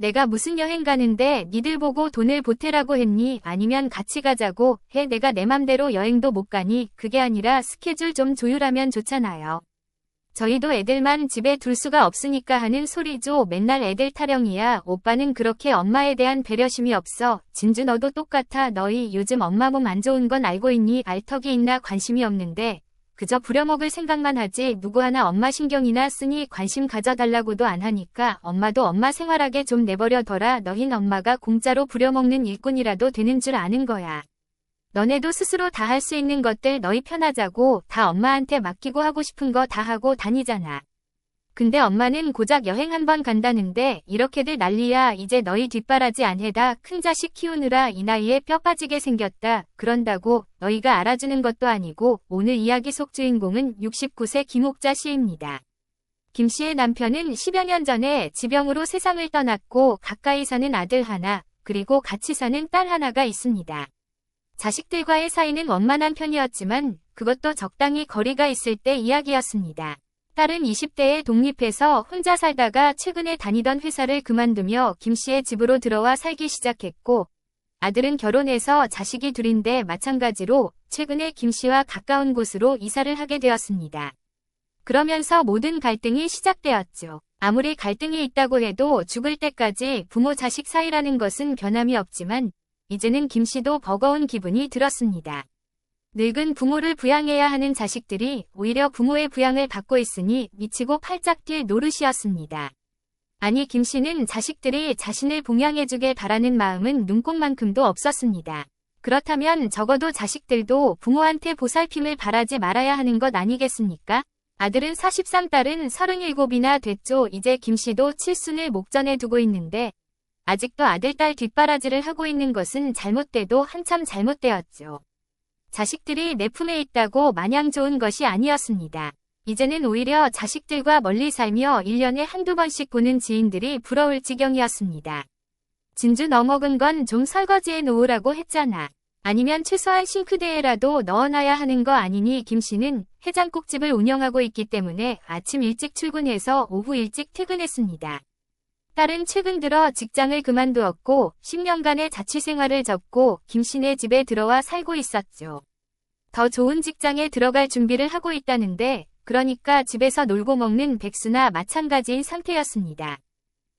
내가 무슨 여행 가는데 니들 보고 돈을 보태라고 했니? 아니면 같이 가자고 해? 내가 내 맘대로 여행도 못 가니? 그게 아니라 스케줄 좀 조율하면 좋잖아요. 저희도 애들만 집에 둘 수가 없으니까 하는 소리죠. 맨날 애들 타령이야. 오빠는 그렇게 엄마에 대한 배려심이 없어. 진주 너도 똑같아. 너희 요즘 엄마 몸 안 좋은 건 알고 있니? 알턱이 있나? 관심이 없는데 그저 부려먹을 생각만 하지 누구 하나 엄마 신경이나 쓰니? 관심 가져달라고도 안 하니까 엄마도 엄마 생활하게 좀 내버려둬라. 너흰 엄마가 공짜로 부려먹는 일꾼이라도 되는 줄 아는 거야. 너네도 스스로 다 할 수 있는 것들 너희 편하자고 다 엄마한테 맡기고 하고 싶은 거 다 하고 다니잖아. 근데 엄마는 고작 여행 한 번 간다는데 이렇게들 난리야. 이제 너희 뒷바라지 안 해다 큰 자식 키우느라 이 나이에 뼈 빠지게 생겼다. 그런다고 너희가 알아주는 것도 아니고. 오늘 이야기 속 주인공은 69세 김옥자 씨입니다. 김 씨의 남편은 10여 년 전에 지병으로 세상을 떠났고 가까이 사는 아들 하나 그리고 같이 사는 딸 하나가 있습니다. 자식들과의 사이는 원만한 편이었지만 그것도 적당히 거리가 있을 때 이야기였습니다. 딸은 20대에 독립해서 혼자 살다가 최근에 다니던 회사를 그만두며 김 씨의 집으로 들어와 살기 시작했고 아들은 결혼해서 자식이 둘인데 마찬가지로 최근에 김 씨와 가까운 곳으로 이사를 하게 되었습니다. 그러면서 모든 갈등이 시작되었죠. 아무리 갈등이 있다고 해도 죽을 때까지 부모 자식 사이라는 것은 변함이 없지만 이제는 김 씨도 버거운 기분이 들었습니다. 늙은 부모를 부양해야 하는 자식들이 오히려 부모의 부양을 받고 있으니 미치고 팔짝 뛸 노릇이었습니다. 아니 김 씨는 자식들이 자신을 봉양해주길 바라는 마음은 눈꼽만큼도 없었습니다. 그렇다면 적어도 자식들도 부모한테 보살핌을 바라지 말아야 하는 것 아니겠습니까? 아들은 43, 딸은 37이나 됐죠. 이제 김 씨도 칠순을 목전에 두고 있는데 아직도 아들, 딸 뒷바라지를 하고 있는 것은 잘못돼도 한참 잘못되었죠. 자식들이 내 품에 있다고 마냥 좋은 것이 아니었습니다. 이제는 오히려 자식들과 멀리 살며 1년에 한두 번씩 보는 지인들이 부러울 지경이었습니다. 진주 너 먹은 건 좀 설거지해 놓으라고 했잖아. 아니면 최소한 싱크대에라도 넣어놔야 하는 거 아니니? 김 씨는 해장국집을 운영하고 있기 때문에 아침 일찍 출근해서 오후 일찍 퇴근했습니다. 딸은 최근 들어 직장을 그만두었고 10년간의 자취생활을 접고 김 씨네 집에 들어와 살고 있었죠. 더 좋은 직장에 들어갈 준비를 하고 있다는데 그러니까 집에서 놀고 먹는 백수나 마찬가지인 상태였습니다.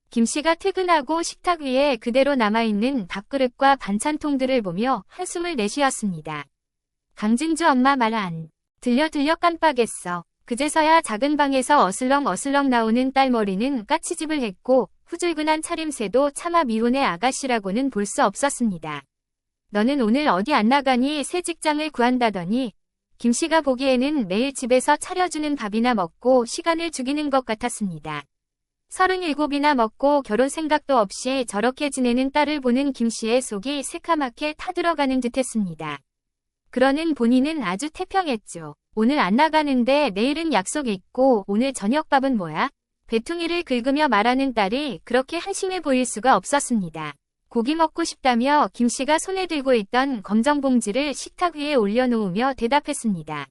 김 씨가 퇴근하고 식탁 위에 그대로 남아있는 밥그릇과 반찬통들을 보며 한숨을 내쉬었습니다. 강진주 엄마 말 안 들려 깜빡했어. 그제서야 작은 방에서 어슬렁 나오는 딸 머리는 까치집을 했고 후줄근한 차림새도 차마 미혼의 아가씨라고는 볼 수 없었습니다. 너는 오늘 어디 안 나가니? 새 직장을 구한다더니 김 씨가 보기에는 매일 집에서 차려주는 밥이나 먹고 시간을 죽이는 것 같았습니다. 37이나 먹고 결혼 생각도 없이 저렇게 지내는 딸을 보는 김 씨의 속이 새카맣게 타들어가는 듯했습니다. 그러는 본인은 아주 태평했죠. 오늘 안 나가는데 내일은 약속 있고 오늘 저녁밥은 뭐야? 배퉁이를 긁으며 말하는 딸이 그렇게 한심해 보일 수가 없었습니다. 고기 먹고 싶다며 김 씨가 손에 들고 있던 검정 봉지를 식탁 위에 올려놓으며 대답했습니다.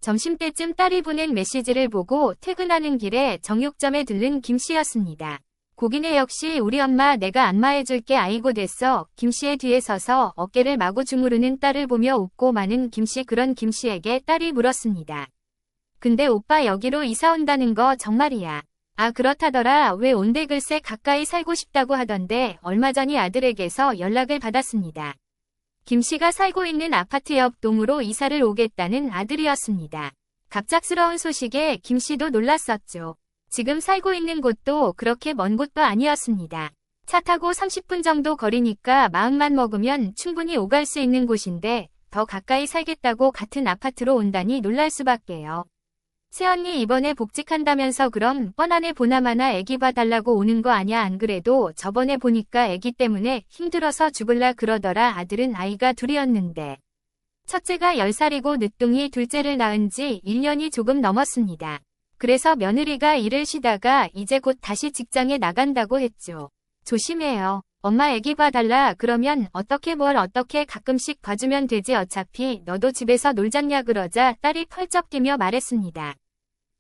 점심때쯤 딸이 보낸 메시지를 보고 퇴근하는 길에 정육점에 들른 김 씨였습니다. 고기네 역시 우리 엄마 내가 안마해줄게. 아이고 됐어. 김 씨의 뒤에 서서 어깨를 마구 주무르는 딸을 보며 웃고 마는 김 씨. 그런 김 씨에게 딸이 물었습니다. 근데 오빠 여기로 이사 온다는 거 정말이야? 아 그렇다더라. 왜 온대? 글쎄 가까이 살고 싶다고 하던데 얼마 전이 아들에게서 연락을 받았습니다. 김 씨가 살고 있는 아파트 옆 동으로 이사를 오겠다는 아들이었습니다. 갑작스러운 소식에 김 씨도 놀랐었죠. 지금 살고 있는 곳도 그렇게 먼 곳도 아니었습니다. 차 타고 30분 정도 거리니까 마음만 먹으면 충분히 오갈 수 있는 곳인데 더 가까이 살겠다고 같은 아파트로 온다니 놀랄 수밖에요. 새언니 이번에 복직한다면서 그럼 뻔하네. 보나마나 애기 봐달라고 오는 거 아냐? 안 그래도 저번에 보니까 애기 때문에 힘들어서 죽을라 그러더라. 아들은 아이가 둘이었는데 첫째가 10살이고 늦둥이 둘째를 낳은 지 1년이 조금 넘었습니다. 그래서 며느리가 일을 쉬다가 이제 곧 다시 직장에 나간다고 했죠. 조심해요. 엄마 애기 봐달라 그러면 어떻게 가끔씩 봐주면 되지. 어차피 너도 집에서 놀잖냐 그러자 딸이 펄쩍 뛰며 말했습니다.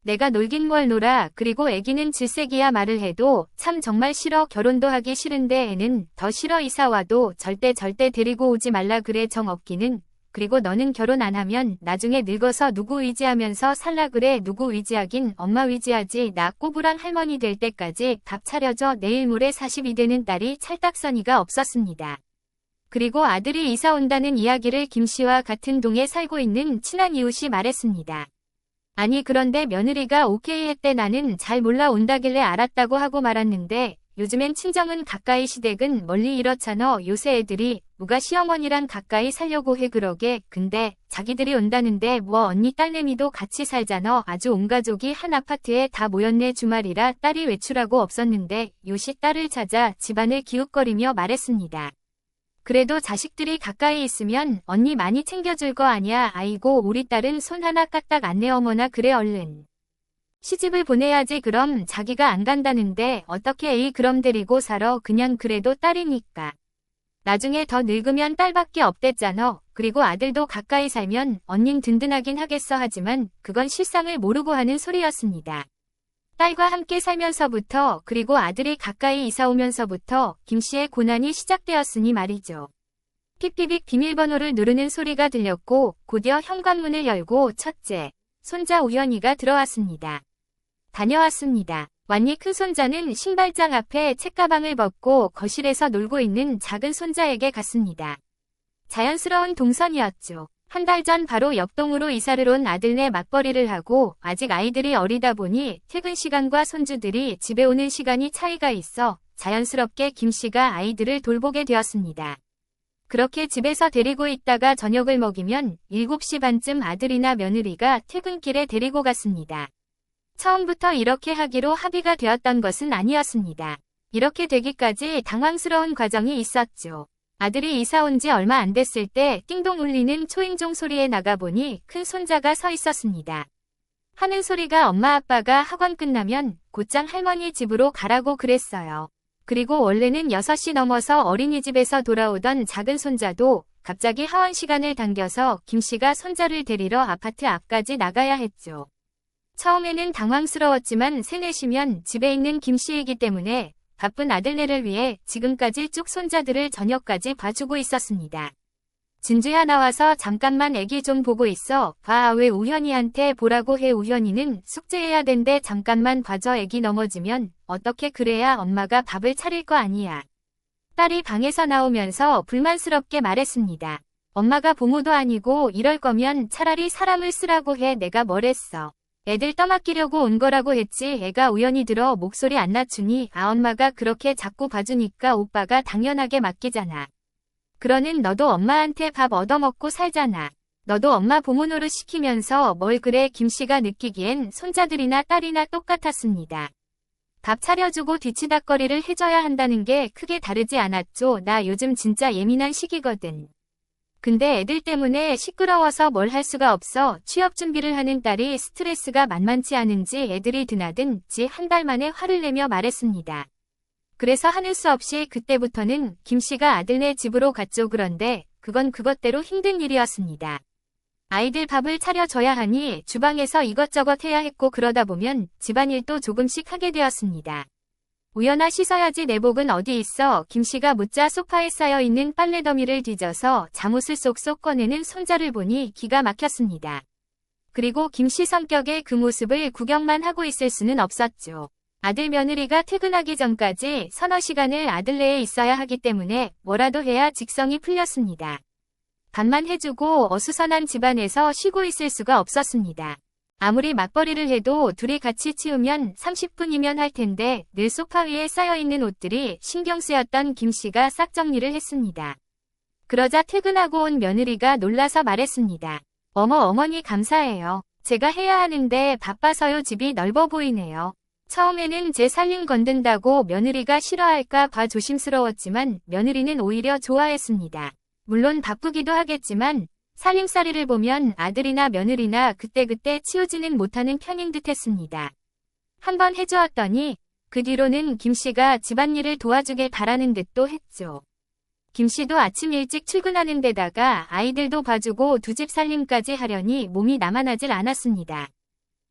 내가 놀긴 뭘 놀아. 그리고 애기는 질색이야. 말을 해도 참 정말 싫어. 결혼도 하기 싫은데 애는 더 싫어. 이사 와도 절대 데리고 오지 말라 그래. 정 없기는. 그리고 너는 결혼 안 하면 나중에 늙어서 누구 의지하면서 살라 그래. 누구 의지하긴 엄마 의지하지. 나 꼬부랑 할머니 될 때까지 밥 차려줘. 내일 모레 40이 되는 딸이 찰떡선이가 없었습니다. 그리고 아들이 이사 온다는 이야기를 김씨와 같은 동에 살고 있는 친한 이웃이 말했습니다. 아니 그런데 며느리가 오케이 했대. 나는 잘 몰라. 온다길래 알았다고 하고 말았는데 요즘엔 친정은 가까이 시댁은 멀리 이렇잖아. 요새 애들이 누가 시어머니랑 가까이 살려고 해. 그러게. 근데 자기들이 온다는데 뭐 언니 딸내미도 같이 살잖아. 아주 온 가족이 한 아파트에 다 모였네. 주말이라 딸이 외출하고 없었는데 요시 딸을 찾아 집안을 기웃거리며 말했습니다. 그래도 자식들이 가까이 있으면 언니 많이 챙겨줄 거 아니야. 아이고 우리 딸은 손 하나 까딱 안 내. 어머나 그래 얼른 시집을 보내야지. 그럼 자기가 안 간다는데 어떻게 에이 그럼 데리고 살아. 그냥 그래도 딸이니까. 나중에 더 늙으면 딸밖에 없댔잖아. 그리고 아들도 가까이 살면 언닌 든든하긴 하겠어. 하지만 그건 실상을 모르고 하는 소리였습니다. 딸과 함께 살면서부터 그리고 아들이 가까이 이사 오면서부터 김씨의 고난이 시작되었으니 말이죠. 픽픽픽 비밀번호를 누르는 소리가 들렸고 곧이어 현관문을 열고 첫째, 손자 우현이가 들어왔습니다. 다녀왔습니다. 완니 큰손자는 신발장 앞에 책가방을 벗고 거실에서 놀고 있는 작은 손자에게 갔습니다. 자연스러운 동선이었죠. 한 달 전 바로 옆동으로 이사를 온 아들네 맞벌이를 하고 아직 아이들이 어리다 보니 퇴근 시간과 손주들이 집에 오는 시간이 차이가 있어 자연스럽게 김씨가 아이들을 돌보게 되었습니다. 그렇게 집에서 데리고 있다가 저녁을 먹이면 7시 반쯤 아들이나 며느리가 퇴근길에 데리고 갔습니다. 처음부터 이렇게 하기로 합의가 되었던 것은 아니었습니다. 이렇게 되기까지 당황스러운 과정이 있었죠. 아들이 이사 온 지 얼마 안 됐을 때 띵동 울리는 초인종 소리에 나가보니 큰 손자가 서 있었습니다. 하는 소리가 엄마 아빠가 학원 끝나면 곧장 할머니 집으로 가라고 그랬어요. 그리고 원래는 6시 넘어서 어린이집에서 돌아오던 작은 손자도 갑자기 하원 시간을 당겨서 김씨가 손자를 데리러 아파트 앞까지 나가야 했죠. 처음에는 당황스러웠지만 3, 4시면 집에 있는 김씨이기 때문에 바쁜 아들네를 위해 지금까지 쭉 손자들을 저녁까지 봐주고 있었습니다. 진주야 나와서 잠깐만 애기 좀 보고 있어. 봐. 왜 우현이한테 보라고 해. 우현이는 숙제해야 된대. 잠깐만 봐줘. 애기 넘어지면 어떻게 그래야 엄마가 밥을 차릴 거 아니야. 딸이 방에서 나오면서 불만스럽게 말했습니다. 엄마가 부모도 아니고 이럴 거면 차라리 사람을 쓰라고 해. 내가 뭘 했어. 애들 떠맡기려고 온 거라고 했지. 애가 우연히 들어 목소리 안 낮추니 엄마가 그렇게 자꾸 봐주니까 오빠가 당연하게 맡기잖아. 그러는 너도 엄마한테 밥 얻어먹고 살잖아. 너도 엄마 부모 노릇 시키면서 뭘 그래. 김씨가 느끼기엔 손자들이나 딸이나 똑같았습니다. 밥 차려주고 뒤치다꺼리를 해줘야 한다는 게 크게 다르지 않았죠. 나 요즘 진짜 예민한 시기거든. 근데 애들 때문에 시끄러워서 뭘 할 수가 없어. 취업 준비를 하는 딸이 스트레스가 만만치 않은지 애들이 드나든 지 한 달 만에 화를 내며 말했습니다. 그래서 하는 수 없이 그때부터는 김씨가 아들네 집으로 갔죠. 그런데 그건 그것대로 힘든 일이었습니다. 아이들 밥을 차려줘야 하니 주방에서 이것저것 해야 했고 그러다 보면 집안일도 조금씩 하게 되었습니다. 우연아 씻어야지. 내복은 어디 있어. 김씨가 묻자 소파에 쌓여있는 빨래 더미를 뒤져서 잠옷을 쏙쏙 꺼내는 손자를 보니 기가 막혔습니다. 그리고 김씨 성격의 그 모습을 구경만 하고 있을 수는 없었죠. 아들 며느리가 퇴근하기 전까지 서너 시간을 아들네에 있어야 하기 때문에 뭐라도 해야 직성이 풀렸습니다. 밥만 해주고 어수선한 집안에서 쉬고 있을 수가 없었습니다. 아무리 맞벌이를 해도 둘이 같이 치우면 30분이면 할 텐데 늘 소파 위에 쌓여있는 옷들이 신경 쓰였던 김씨가 싹 정리를 했습니다. 그러자 퇴근하고 온 며느리가 놀라서 말했습니다. 어머니 감사해요. 제가 해야 하는데 바빠서요. 집이 넓어 보이네요. 처음에는 제 살림 건든다고 며느리가 싫어할까 봐 조심스러웠지만 며느리는 오히려 좋아했습니다. 물론 바쁘기도 하겠지만 살림살이를 보면 아들이나 며느리나 그때그때 치우지는 못하는 편인 듯 했습니다. 한번 해주었더니 그 뒤로는 김씨가 집안일을 도와주길 바라는 듯도 했죠. 김씨도 아침 일찍 출근하는 데다가 아이들도 봐주고 두 집 살림까지 하려니 몸이 나만하질 않았습니다.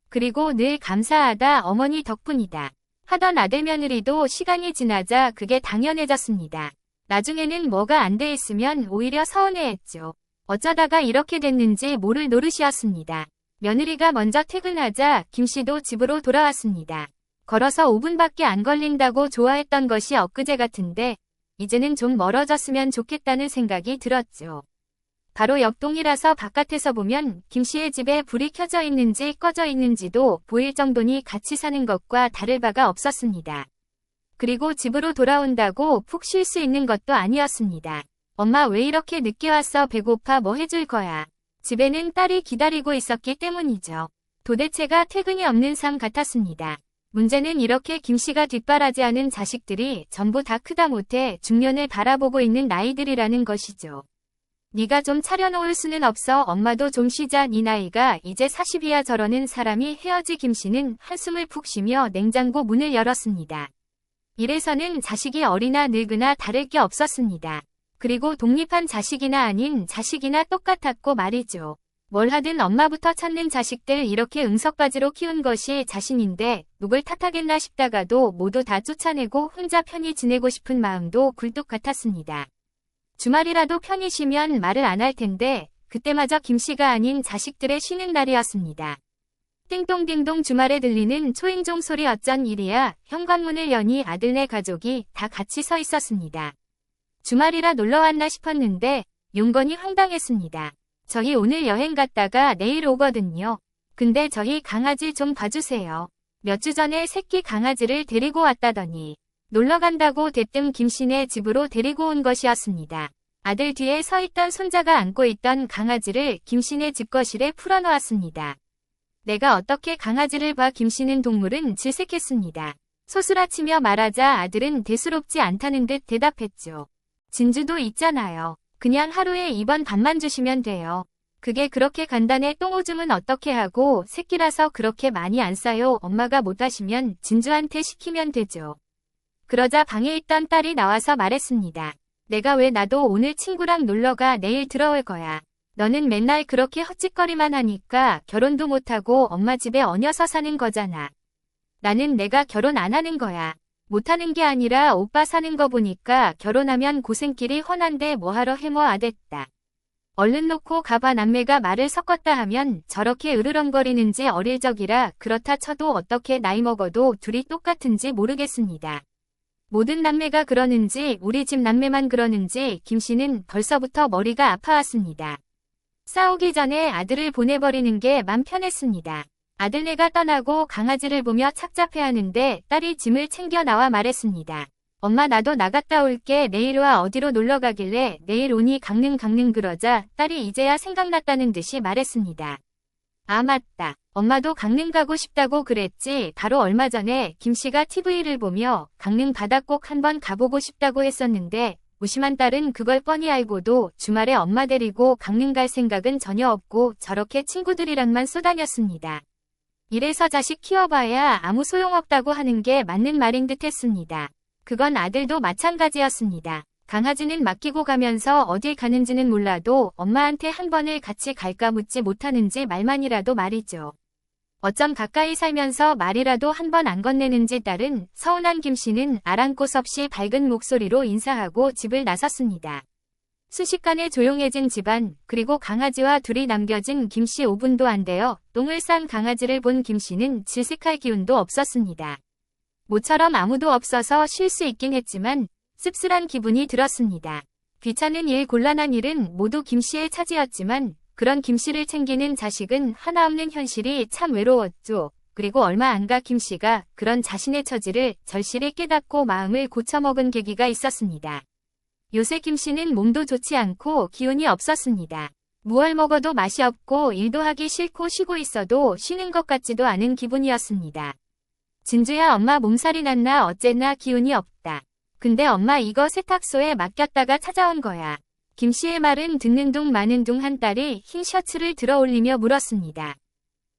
그리고 늘 감사하다 어머니 덕분이다 하던 아들 며느리도 시간이 지나자 그게 당연해졌습니다. 나중에는 뭐가 안 돼 있으면 오히려 서운해했죠. 어쩌다가 이렇게 됐는지 모를 노릇이었습니다. 며느리가 먼저 퇴근하자 김씨도 집으로 돌아왔습니다. 걸어서 5분밖에 안 걸린다고 좋아했던 것이 엊그제 같은데 이제는 좀 멀어졌으면 좋겠다는 생각이 들었죠. 바로 옆동이라서 바깥에서 보면 김씨의 집에 불이 켜져 있는지 꺼져 있는지도 보일 정도니 같이 사는 것과 다를 바가 없었습니다. 그리고 집으로 돌아온다고 푹 쉴 수 있는 것도 아니었습니다. 엄마 왜 이렇게 늦게 왔어? 배고파? 뭐 해줄 거야? 집에는 딸이 기다리고 있었기 때문이죠. 도대체가 퇴근이 없는 삶 같았습니다. 문제는 이렇게 김씨가 뒷바라지하는 자식들이 전부 다 크다 못해 중년을 바라보고 있는 나이들이라는 것이죠. 네가 좀 차려놓을 수는 없어. 엄마도 좀 쉬자. 네 나이가 이제 40이야. 저러는 사람이 헤어지. 김씨는 한숨을 푹 쉬며 냉장고 문을 열었습니다. 이래서는 자식이 어리나 늙으나 다를 게 없었습니다. 그리고 독립한 자식이나 아닌 자식이나 똑같았고 말이죠. 뭘 하든 엄마부터 찾는 자식들 이렇게 응석바지로 키운 것이 자신인데 누굴 탓하겠나 싶다가도 모두 다 쫓아내고 혼자 편히 지내고 싶은 마음도 굴뚝 같았습니다. 주말이라도 편히 쉬면 말을 안 할 텐데 그때마저 김씨가 아닌 자식들의 쉬는 날이었습니다. 띵동띵동 주말에 들리는 초인종 소리. 어쩐 일이야? 현관문을 여니 아들네 가족이 다 같이 서 있었습니다. 주말이라 놀러 왔나 싶었는데 용건이 황당했습니다. 저희 오늘 여행 갔다가 내일 오거든요. 근데 저희 강아지 좀 봐주세요. 몇 주 전에 새끼 강아지를 데리고 왔다더니 놀러 간다고 대뜸 김씨네 집으로 데리고 온 것이었습니다. 아들 뒤에 서 있던 손자가 안고 있던 강아지를 김씨네 집 거실에 풀어놓았습니다. 내가 어떻게 강아지를 봐? 김씨는 동물은 질색했습니다. 소스라치며 말하자 아들은 대수롭지 않다는 듯 대답했죠. 진주도 있잖아요. 그냥 하루에 2번 밥만 주시면 돼요. 그게 그렇게 간단해. 똥오줌은 어떻게 하고 새끼라서 그렇게 많이 안 싸요. 엄마가 못하시면 진주한테 시키면 되죠. 그러자 방에 있던 딸이 나와서 말했습니다. 내가 왜 나도 오늘 친구랑 놀러가. 내일 들어올 거야. 너는 맨날 그렇게 헛짓거리만 하니까 결혼도 못하고 엄마 집에 얹어서 사는 거잖아. 나는 내가 결혼 안 하는 거야. 못하는 게 아니라 오빠 사는 거 보니까 결혼하면 고생길이 훤한데 뭐하러 해모아 됐다. 얼른 놓고 가봐. 남매가 말을 섞었다 하면 저렇게 으르렁거리는지 어릴 적이라 그렇다 쳐도 어떻게 나이 먹어도 둘이 똑같은지 모르겠습니다. 모든 남매가 그러는지 우리 집 남매만 그러는지 김씨는 벌써부터 머리가 아파왔습니다. 싸우기 전에 아들을 보내버리는 게 맘 편했습니다. 아들네가 떠나고 강아지를 보며 착잡해하는데 딸이 짐을 챙겨 나와 말했습니다. 엄마 나도 나갔다 올게. 내일 와. 어디로 놀러 가길래 내일 오니 강릉 그러자 딸이 이제야 생각났다는 듯이 말했습니다. 아 맞다. 엄마도 강릉 가고 싶다고 그랬지. 바로 얼마 전에 김씨가 TV를 보며 강릉 바다 꼭 한번 가보고 싶다고 했었는데 무심한 딸은 그걸 뻔히 알고도 주말에 엄마 데리고 강릉 갈 생각은 전혀 없고 저렇게 친구들이랑만 쏘다녔습니다. 이래서 자식 키워봐야 아무 소용없다고 하는 게 맞는 말인 듯 했습니다. 그건 아들도 마찬가지였습니다. 강아지는 맡기고 가면서 어딜 가는지는 몰라도 엄마한테 한 번을 같이 갈까 묻지 못하는지 말만이라도 말이죠. 어쩜 가까이 살면서 말이라도 한 번 안 건네는지 딸은 서운한 김씨는 아랑곳 없이 밝은 목소리로 인사하고 집을 나섰습니다. 순식간에 조용해진 집안, 그리고 강아지와 둘이 남겨진 김씨 5분도 안 되어 똥을 싼 강아지를 본 김씨는 질색할 기운도 없었습니다. 모처럼 아무도 없어서 쉴 수 있긴 했지만 씁쓸한 기분이 들었습니다. 귀찮은 일, 곤란한 일은 모두 김씨의 차지였지만 그런 김씨를 챙기는 자식은 하나 없는 현실이 참 외로웠죠. 그리고 얼마 안 가 김씨가 그런 자신의 처지를 절실히 깨닫고 마음을 고쳐먹은 계기가 있었습니다. 요새 김씨는 몸도 좋지 않고 기운이 없었습니다. 무얼 먹어도 맛이 없고 일도 하기 싫고 쉬고 있어도 쉬는 것 같지도 않은 기분이었습니다. 진주야 엄마 몸살이 났나 어쨌나 기운이 없다. 근데 엄마 이거 세탁소에 맡겼다가 찾아온 거야. 김씨의 말은 듣는 둥 마는 둥 한 딸이 흰 셔츠를 들어 올리며 물었습니다.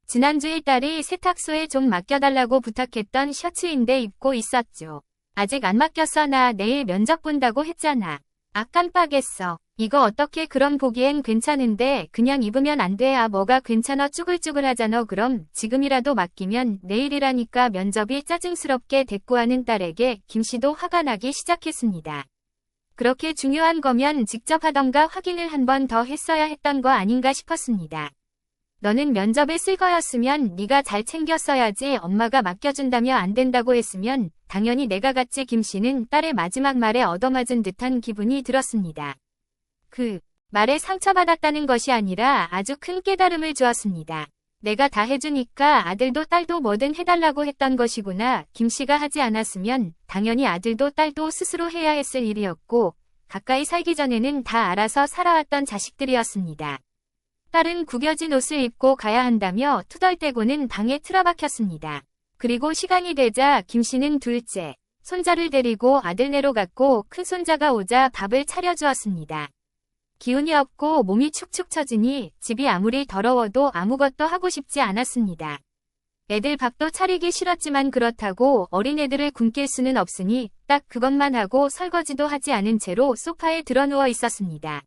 지난주에 딸이 세탁소에 좀 맡겨달라고 부탁했던 셔츠인데 입고 있었죠. 아직 안 맡겼어. 나 내일 면접 본다고 했잖아. 아 깜빡했어. 이거 어떻게 그럼 보기엔 괜찮은데 그냥 입으면 안 돼. 아 뭐가 괜찮아 쭈글쭈글 하잖아. 그럼 지금이라도 맡기면 내일이라니까. 면접이 짜증스럽게 대꾸하는 딸에게 김씨도 화가 나기 시작했습니다. 그렇게 중요한 거면 직접 하던가 확인을 한 번 더 했어야 했던 거 아닌가 싶었습니다. 너는 면접에 쓸 거였으면 네가 잘 챙겼어야지. 엄마가 맡겨준다며 안 된다고 했으면 당연히 내가 갔지. 김씨는 딸의 마지막 말에 얻어맞은 듯한 기분이 들었습니다. 그 말에 상처받았다는 것이 아니라 아주 큰 깨달음을 주었습니다. 내가 다 해주니까 아들도 딸도 뭐든 해달라고 했던 것이구나. 김씨가 하지 않았으면 당연히 아들도 딸도 스스로 해야 했을 일이었고 가까이 살기 전에는 다 알아서 살아왔던 자식들이었습니다. 딸은 구겨진 옷을 입고 가야 한다며 투덜대고는 방에 틀어박혔습니다. 그리고 시간이 되자 김씨는 둘째, 손자를 데리고 아들네로 갔고 큰손자가 오자 밥을 차려주었습니다. 기운이 없고 몸이 축축 처지니 집이 아무리 더러워도 아무것도 하고 싶지 않았습니다. 애들 밥도 차리기 싫었지만 그렇다고 어린애들을 굶길 수는 없으니 딱 그것만 하고 설거지도 하지 않은 채로 소파에 드러누워 있었습니다.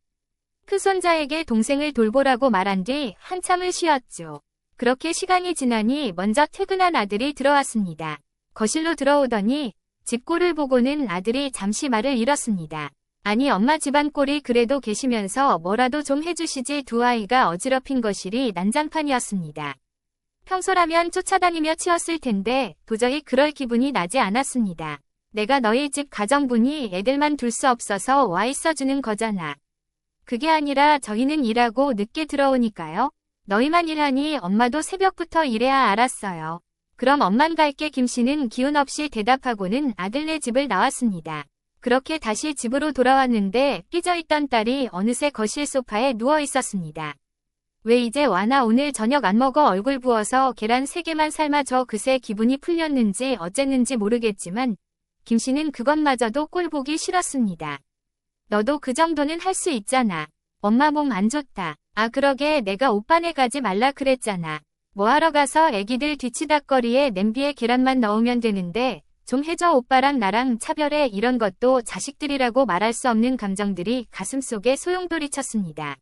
큰손자에게 동생을 돌보라고 말한 뒤 한참을 쉬었죠. 그렇게 시간이 지나니 먼저 퇴근한 아들이 들어왔습니다. 거실로 들어오더니 집 꼴을 보고는 아들이 잠시 말을 잃었습니다. 아니 엄마 집안 꼴이 그래도 계시면서 뭐라도 좀 해주시지. 두 아이가 어지럽힌 거실이 난장판이었습니다. 평소라면 쫓아다니며 치웠을 텐데 도저히 그럴 기분이 나지 않았습니다. 내가 너희 집 가정부니 애들만 둘 수 없어서 와 있어주는 거잖아. 그게 아니라 저희는 일하고 늦게 들어오니까요. 너희만 일하니 엄마도 새벽부터 일해야. 알았어요. 그럼 엄만 갈게. 김씨는 기운 없이 대답하고는 아들네 집을 나왔습니다. 그렇게 다시 집으로 돌아왔는데 삐져있던 딸이 어느새 거실 소파에 누워 있었습니다. 왜 이제 와나? 오늘 저녁 안 먹어? 얼굴 부어서 계란 3개만 삶아줘. 그새 기분이 풀렸는지 어쨌는지 모르겠지만 김씨는 그것마저도 꼴 보기 싫었습니다. 너도 그 정도는 할 수 있잖아. 엄마 몸 안 좋다. 아 그러게 내가 오빠네 가지 말라 그랬잖아. 뭐하러 가서 애기들 뒤치다꺼리에 냄비에 계란만 넣으면 되는데 좀 해줘. 오빠랑 나랑 차별해. 이런 것도 자식들이라고 말할 수 없는 감정들이 가슴속에 소용돌이쳤습니다.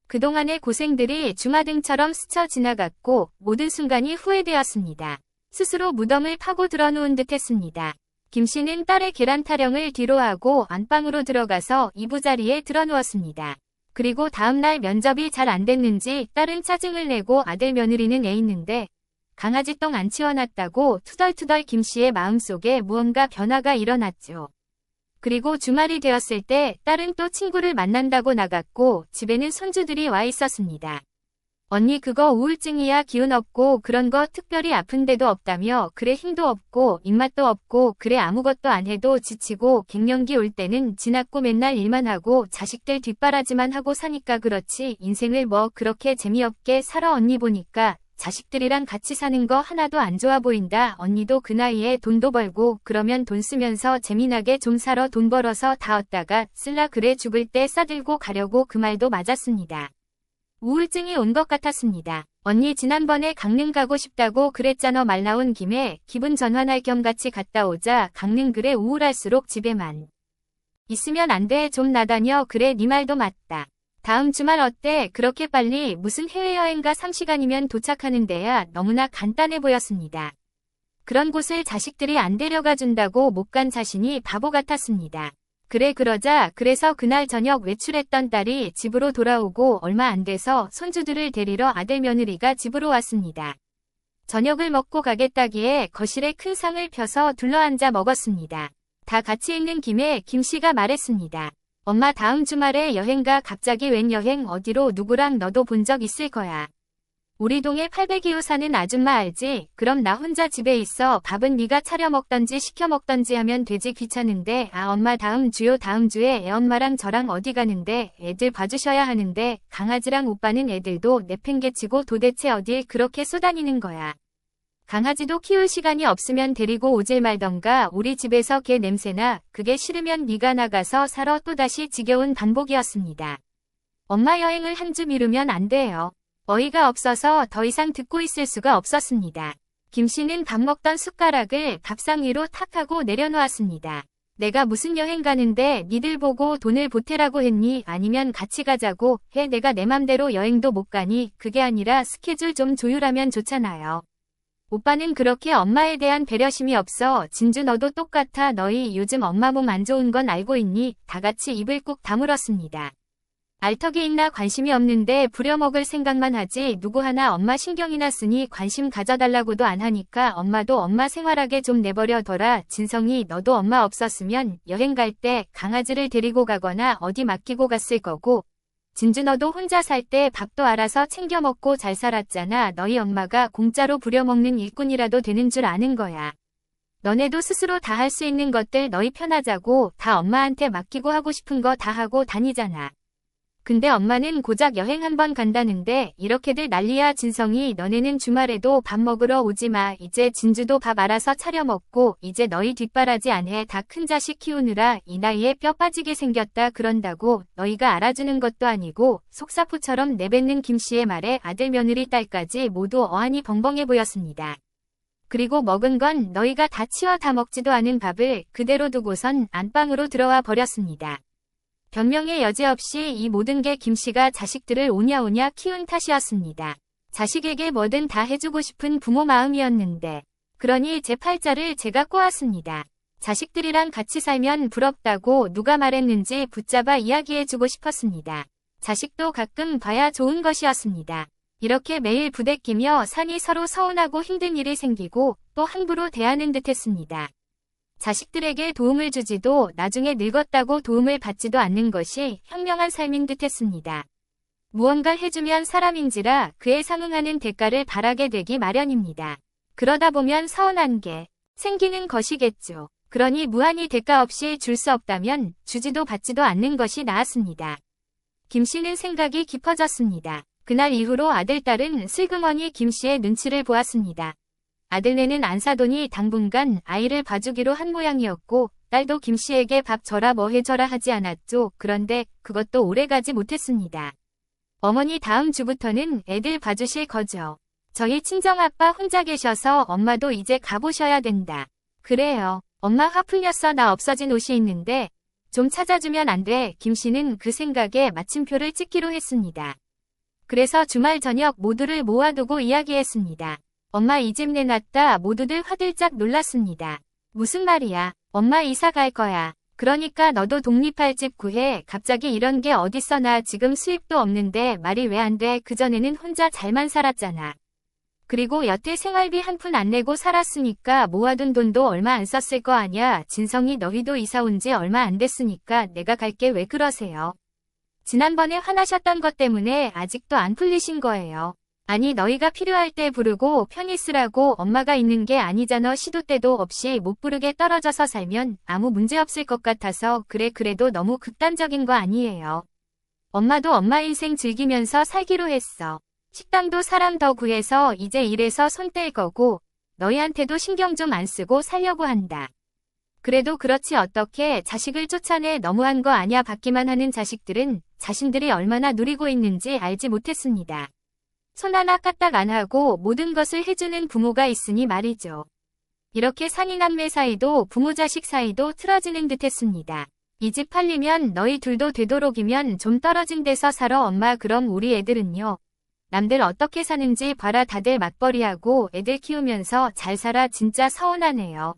그동안의 고생들이 주마등처럼 스쳐 지나갔고 모든 순간이 후회되었습니다. 스스로 무덤을 파고 들어놓은 듯 했습니다. 김씨는 딸의 계란 타령을 뒤로하고 안방으로 들어가서 이부자리에 들어누웠습니다. 그리고 다음날 면접이 잘 안됐는지 딸은 짜증을 내고 아들 며느리는 애 있는데 강아지 똥 안 치워놨다고 투덜투덜. 김씨의 마음속에 무언가 변화가 일어났죠. 그리고 주말이 되었을 때 딸은 또 친구를 만난다고 나갔고 집에는 손주들이 와 있었습니다. 언니 그거 우울증이야. 기운 없고 그런 거 특별히 아픈 데도 없다며. 그래 힘도 없고 입맛도 없고 그래 아무것도 안 해도 지치고 갱년기 올 때는 지났고 맨날 일만 하고 자식들 뒷바라지만 하고 사니까 그렇지 인생을 뭐 그렇게 재미없게 살아. 언니 보니까 자식들이랑 같이 사는 거 하나도 안 좋아 보인다. 언니도 그 나이에 돈도 벌고 그러면 돈 쓰면서 재미나게 좀 살아. 돈 벌어서 다 얻다가 쓸라 그래. 죽을 때 싸들고 가려고. 그 말도 맞았습니다. 우울증이 온 것 같았습니다. 언니 지난번에 강릉 가고 싶다고 그랬잖아. 말 나온 김에 기분 전환할 겸 같이 갔다 오자. 강릉 그래 우울할수록 집에만 있으면 안 돼. 좀 나다녀. 그래 네 말도 맞다. 다음 주말 어때? 그렇게 빨리? 무슨 해외여행가 3시간이면 도착하는 데야. 너무나 간단해 보였습니다. 그런 곳을 자식들이 안 데려가 준다고 못 간 자신이 바보 같았습니다. 그래 그러자 그래서 그날 저녁 외출했던 딸이 집으로 돌아오고 얼마 안 돼서 손주들을 데리러 아들 며느리가 집으로 왔습니다. 저녁을 먹고 가겠다기에 거실에 큰 상을 펴서 둘러앉아 먹었습니다. 다 같이 있는 김에 김씨가 말했습니다. 엄마 다음 주말에 여행가. 갑자기 웬 여행? 어디로? 누구랑? 너도 본 적 있을 거야. 우리 동에 802호 사는 아줌마 알지? 그럼 나 혼자 집에 있어. 밥은 네가 차려 먹던지 시켜 먹던지 하면 되지. 귀찮은데. 아 엄마 다음 주요. 다음 주에 애엄마랑 저랑 어디 가는데? 애들 봐주셔야 하는데. 강아지랑 오빠는 애들도 내팽개치고 도대체 어딜 그렇게 쏘다니는 거야. 강아지도 키울 시간이 없으면 데리고 오질 말던가. 우리 집에서 개 냄새나. 그게 싫으면 네가 나가서 살아. 또다시 지겨운 반복이었습니다. 엄마 여행을 한 주 미루면 안 돼요. 어이가 없어서 더 이상 듣고 있을 수가 없었습니다. 김씨는 밥 먹던 숟가락을 밥상 위로 탁 하고 내려놓았습니다. 내가 무슨 여행 가는데 니들 보고 돈을 보태라고 했니? 아니면 같이 가자고 해? 내가 내 맘대로 여행도 못 가니? 그게 아니라 스케줄 좀 조율하면 좋잖아요. 오빠는 그렇게 엄마에 대한 배려심이 없어. 진주 너도 똑같아. 너희 요즘 엄마 몸 안 좋은 건 알고 있니? 다 같이 입을 꾹 다물었습니다. 알턱이 있나 관심이 없는데 부려먹을 생각만 하지 누구 하나 엄마 신경이나 쓰니 관심 가져달라고도 안 하니까 엄마도 엄마 생활하게 좀 내버려둬라. 진성이 너도 엄마 없었으면 여행 갈 때 강아지를 데리고 가거나 어디 맡기고 갔을 거고 진주 너도 혼자 살 때 밥도 알아서 챙겨 먹고 잘 살았잖아. 너희 엄마가 공짜로 부려먹는 일꾼이라도 되는 줄 아는 거야. 너네도 스스로 다 할 수 있는 것들 너희 편하자고 다 엄마한테 맡기고 하고 싶은 거 다 하고 다니잖아. 근데 엄마는 고작 여행 한번 간다는데 이렇게들 난리야. 진성이 너네는 주말에도 밥 먹으러 오지 마. 이제 진주도 밥 알아서 차려 먹고 이제 너희 뒷바라지 안 해. 다 큰 자식 키우느라 이 나이에 뼈 빠지게 생겼다 그런다고 너희가 알아주는 것도 아니고 속사포처럼 내뱉는 김씨의 말에 아들 며느리 딸까지 모두 어안이 벙벙해 보였습니다. 그리고 먹은 건 너희가 다 치워 다 먹지도 않은 밥을 그대로 두고선 안방으로 들어와 버렸습니다. 변명의 여지 없이 이 모든 게 김씨가 자식들을 오냐오냐 키운 탓이었습니다. 자식에게 뭐든 다 해주고 싶은 부모 마음이었는데 그러니 제 팔자를 제가 꼬았습니다. 자식들이랑 같이 살면 부럽다고 누가 말했는지 붙잡아 이야기해주고 싶었습니다. 자식도 가끔 봐야 좋은 것이었습니다. 이렇게 매일 부대끼며 사니 서로 서운하고 힘든 일이 생기고 또 함부로 대하는 듯했습니다. 자식들에게 도움을 주지도 나중에 늙었다고 도움을 받지도 않는 것이 현명한 삶인 듯했습니다. 무언가 해주면 사람인지라 그에 상응하는 대가를 바라게 되기 마련입니다. 그러다 보면 서운한 게 생기는 것이겠죠. 그러니 무한히 대가 없이 줄 수 없다면 주지도 받지도 않는 것이 나았습니다. 김씨는 생각이 깊어졌습니다. 그날 이후로 아들, 딸은 슬그머니 김씨의 눈치를 보았습니다. 아들네는 안 사더니 당분간 아이를 봐주기로 한 모양이었고 딸도 김씨에게 밥 줘라 뭐 해줘라 하지 않았죠. 그런데 그것도 오래가지 못했습니다. 어머니 다음 주부터는 애들 봐주실 거죠. 저희 친정아빠 혼자 계셔서 엄마도 이제 가보셔야 된다. 그래요. 엄마 화 풀렸어. 나 없어진 옷이 있는데 좀 찾아주면 안 돼. 김씨는 그 생각에 마침표를 찍기로 했습니다. 그래서 주말 저녁 모두를 모아두고 이야기했습니다. 엄마 이 집 내놨다. 모두들 화들짝 놀랐습니다. 무슨 말이야? 엄마 이사 갈 거야. 그러니까 너도 독립할 집 구해. 갑자기 이런 게 어딨어. 나 지금 수입도 없는데 말이 왜 안 돼. 그전에는 혼자 잘만 살았잖아. 그리고 여태 생활비 한 푼 안 내고 살았으니까 모아둔 돈도 얼마 안 썼을 거 아냐. 진성이 너희도 이사 온 지 얼마 안 됐으니까 내가 갈게. 왜 그러세요? 지난번에 화나셨던 것 때문에 아직도 안 풀리신 거예요. 아니 너희가 필요할 때 부르고 편히 쓰라고. 엄마가 있는 게 아니잖아. 시도 때도 없이 못 부르게 떨어져서 살면 아무 문제 없을 것 같아서. 그래도 너무 극단적인 거 아니에요. 엄마도 엄마 인생 즐기면서 살기로 했어. 식당도 사람 더 구해서 이제 일해서 손 뗄 거고 너희한테도 신경 좀 안 쓰고 살려고 한다. 그래도 그렇지 어떻게 자식을 쫓아내. 너무한 거 아냐. 받기만 하는 자식들은 자신들이 얼마나 누리고 있는지 알지 못했습니다. 손 하나 까딱 안 하고 모든 것을 해주는 부모가 있으니 말이죠. 이렇게 상인남매 사이도 부모 자식 사이도 틀어지는 듯했습니다. 이 집 팔리면 너희 둘도 되도록이면 좀 떨어진 데서 살아. 엄마 그럼 우리 애들은요? 남들 어떻게 사는지 봐라. 다들 맞벌이하고 애들 키우면서 잘 살아. 진짜 서운하네요.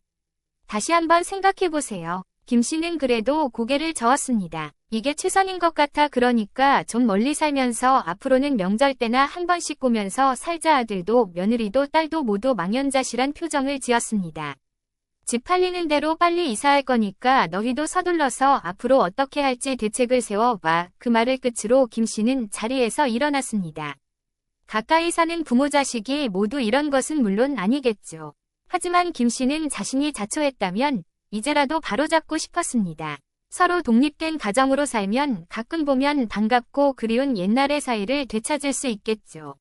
다시 한번 생각해보세요. 김씨는 그래도 고개를 저었습니다. 이게 최선인 것 같아. 그러니까 좀 멀리 살면서 앞으로는 명절 때나 한 번씩 보면서 살자. 아들도 며느리도 딸도 모두 망연자실한 표정을 지었습니다. 집 팔리는 대로 빨리 이사할 거니까 너희도 서둘러서 앞으로 어떻게 할지 대책을 세워봐. 그 말을 끝으로 김씨는 자리에서 일어났습니다. 가까이 사는 부모 자식이 모두 이런 것은 물론 아니겠죠. 하지만 김씨는 자신이 자초했다면 이제라도 바로잡고 싶었습니다. 서로 독립된 가정으로 살면 가끔 보면 반갑고 그리운 옛날의 사이를 되찾을 수 있겠죠.